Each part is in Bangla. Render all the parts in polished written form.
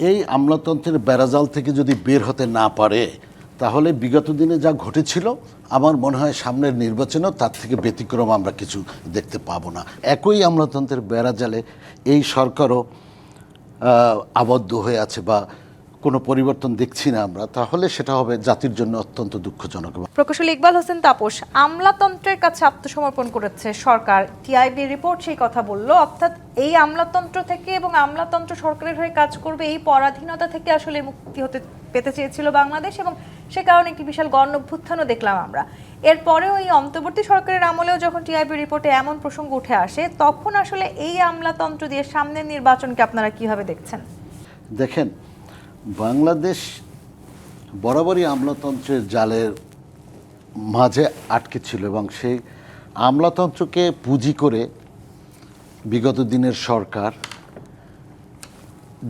এই আমলাতন্ত্রের বেড়াজাল থেকে যদি বের হতে না পারে তাহলে বিগত দিনে যা ঘটেছিল আমার মনে হয় সামনের নির্বাচনেও তার থেকে ব্যতিক্রম আমরা কিছু দেখতে পাবো না। একই আমলাতন্ত্রের বেড়াজালে এই সরকারও আবদ্ধ হয়ে আছে বা কোনো পরিবর্তন দেখছি না আমরা, তাহলে সেটা হবে জাতির জন্য অত্যন্ত দুঃখজনক। প্রকৌশলী ইকবাল হোসেন তাপস, আমলাতন্ত্রের কাছে আত্মসমর্পণ করেছে সরকার, টিআইবি রিপোর্ট সেই কথা বলল, অর্থাৎ এই আমলাতন্ত্র থেকে এবং আমলাতন্ত্র সরকারের হয়ে কাজ করবে এই পরাধীনতা থেকে আসলে মুক্তি পেতে চেয়েছিল বাংলাদেশ, এবং সে কারণে একটি বিশাল গণ অভ্যুত্থানও দেখলাম আমরা। এরপরেও এই অন্তর্বর্তী সরকারের আমলেও যখন টিআইবি রিপোর্টে এমন প্রসঙ্গ উঠে আসে, তখন আসলে এই আমলাতন্ত্র দিয়ে সামনের নির্বাচনকে আপনারা কিভাবে দেখছেন? দেখেন, বাংলাদেশ বরাবরই আমলাতন্ত্রের জালের মাঝে আটকে ছিল এবং সেই আমলাতন্ত্রকে পুঁজি করে বিগত দিনের সরকার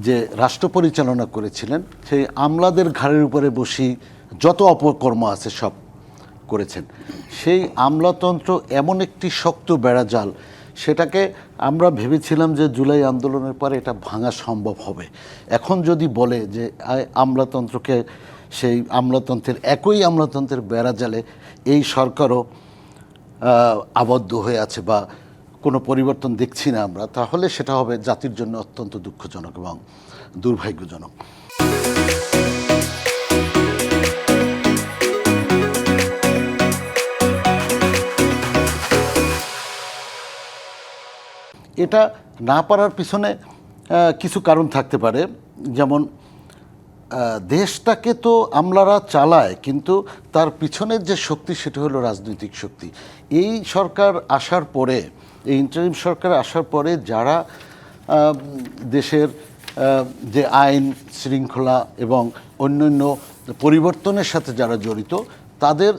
যে রাষ্ট্র পরিচালনা করেছিলেন সেই আমলাদের ঘাড়ের উপরে বসি যত অপকর্ম আছে সব করেছেন। সেই আমলাতন্ত্র এমন একটি শক্ত বেড়াজাল, সেটাকে আমরা ভেবেছিলাম যে জুলাই আন্দোলনের পরে এটা ভাঙা সম্ভব হবে। এখন যদি বলে যে আমলাতন্ত্রকে, সেই আমলাতন্ত্রের একই আমলাতন্ত্রের বেড়াজালে এই সরকারও আবদ্ধ হয়ে আছে বা কোনো পরিবর্তন দেখছি না আমরা, তাহলে সেটা হবে জাতির জন্য অত্যন্ত দুঃখজনক এবং দুর্ভাগ্যজনক। এটা না পারার পিছনে কিছু কারণ থাকতে পারে, যেমন দেশটাকে তো আমলারা চালায়, কিন্তু তার পিছনের যে শক্তি সেটা হলো রাজনৈতিক শক্তি। এই সরকার আসার পরে, এই ইন্টারিম সরকার আসার পরে যারা দেশের যে আইন শৃঙ্খলা এবং অন্যান্য পরিবর্তনের সাথে যারা জড়িত, তাদের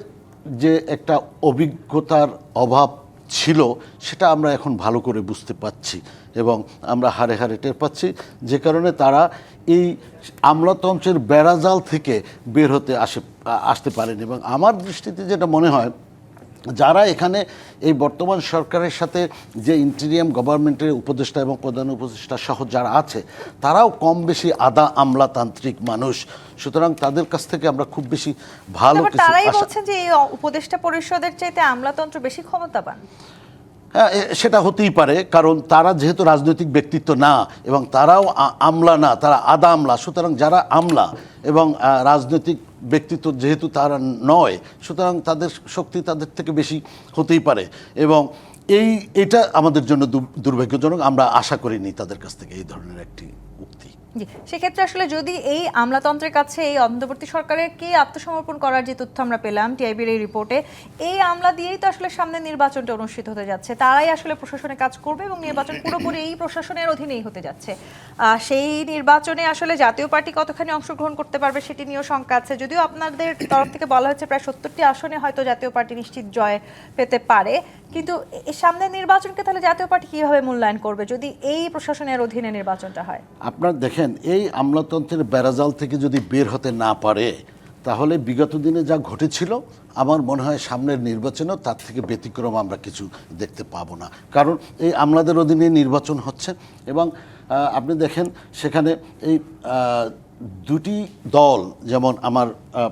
যে একটা অভিজ্ঞতার অভাব ছিল সেটা আমরা এখন ভালো করে বুঝতে পারছি এবং আমরা হাড়ে হাড়ে টের পাচ্ছি, যে কারণে তারা এই আমলাতন্ত্রের বেড়াজাল থেকে বের হতে আসতে পারেন। এবং আমার দৃষ্টিতে যেটা মনে হয়, যারা এখানে এই বর্তমান সরকারের সাথে যে ইন্টেরিয়াম গভর্নমেন্টের উপদেষ্টা এবং প্রধান উপদেষ্টা সহ যারা আছে, তারাও কম বেশি আধা আমলাতান্ত্রিক মানুষ, সুতরাং তাদের কাছ থেকে আমরা খুব বেশি ভালো কিছু তারাই বলছেন যে এই উপদেষ্টা পরিষদের চাইতে আমলাতন্ত্র বেশি ক্ষমতাবান। হ্যাঁ, সেটা হতেই পারে, কারণ তারা যেহেতু রাজনৈতিক ব্যক্তিত্ব না এবং তারাও আমলা না, তারা আধা আমলা, সুতরাং যারা আমলা এবং রাজনৈতিক ব্যক্তিত্ব যেহেতু তারা নয়, সুতরাং তাদের শক্তি তাদের থেকে বেশি হতেই পারে এবং এটা আমাদের জন্য দুর্ভাগ্যজনক। আমরা আশা করিনি তাদের কাছ থেকে এই ধরনের একটি উক্তি। জি, সেক্ষেত্রে আসলে যদি এই আমলাতন্ত্রের কাছে এই অন্তর্বর্তী সরকারের কে আত্মসমর্পণ করার যে তথ্য আমরা পেলাম টিআইবির এই রিপোর্টে, এই আমলা দিয়েই তো আসলে সামনে নির্বাচনটা অনুষ্ঠিত হতে যাচ্ছে, তারাই আসলে প্রশাসনে কাজ করবে এবং নির্বাচন পুরোপুরি এই প্রশাসনের অধীনেই হতে যাচ্ছে। সেই নির্বাচনে আসলে জাতীয় পার্টি কতখানি অংশগ্রহণ করতে পারবে সেটি নিয়েও শঙ্কা আছে, যদিও আপনাদের তরফ থেকে বলা হয়েছে প্রায় 70টি আসনে হয়তো জাতীয় পার্টি নিশ্চিত জয় পেতে পারে, কিন্তু সামনের নির্বাচনকে তাহলে জাতীয় পার্টি কীভাবে মূল্যায়ন করবে যদি এই প্রশাসনের অধীনে নির্বাচনটা হয়? আপনারা দেখেন, এই আমলাতন্ত্রের বেড়াজাল থেকে যদি বের হতে না পারে তাহলে বিগত দিনে যা ঘটেছিল আমার মনে হয় সামনের নির্বাচনেও তার থেকে ব্যতিক্রম আমরা কিছু দেখতে পাবো না, কারণ এই আমলাদের অধীনে নির্বাচন হচ্ছে এবং আপনি দেখেন সেখানে এই দুটি দল, যেমন আমার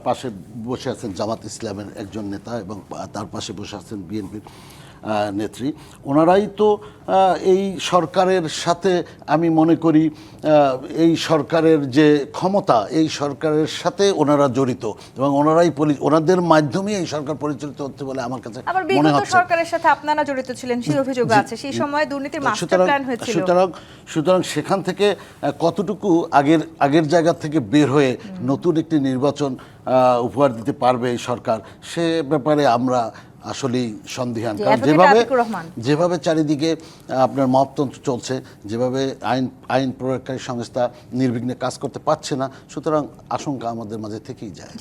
পাশে বসে আছেন জামাত ইসলামের একজন নেতা এবং তার পাশে বসে আছেন বিএনপির নেত্রী, ওনারাই তো এই সরকারের সাথে আমি মনে করি এই সরকারের যে ক্ষমতা, এই সরকারের সাথে ওনারা জড়িত এবং ওনাদের মাধ্যমে এই সরকার পরিচালিত হচ্ছে বলে আমার কাছে মনে হচ্ছে। সরকারের সাথে আপনারা জড়িত ছিলেন, সেই অভিযোগ আছে, সেই সময় দুর্নীতির মাস্টার প্ল্যান হয়েছিল। সুতরাং সেখান থেকে কতটুকু আগের জায়গা থেকে বের হয়ে নতুন একটি নির্বাচন উপহার দিতে পারবে এই সরকার, সে ব্যাপারে আমরা আসলেই সন্দিহান। কারণ যেভাবে চারিদিকে আপনার মপতন্ত্র চলছে, যেভাবে আইন প্রয়োগকারী সংস্থা নির্বিঘ্নে কাজ করতে পারছে না, সুতরাং আশঙ্কা আমাদের মাঝে থেকেই যায়।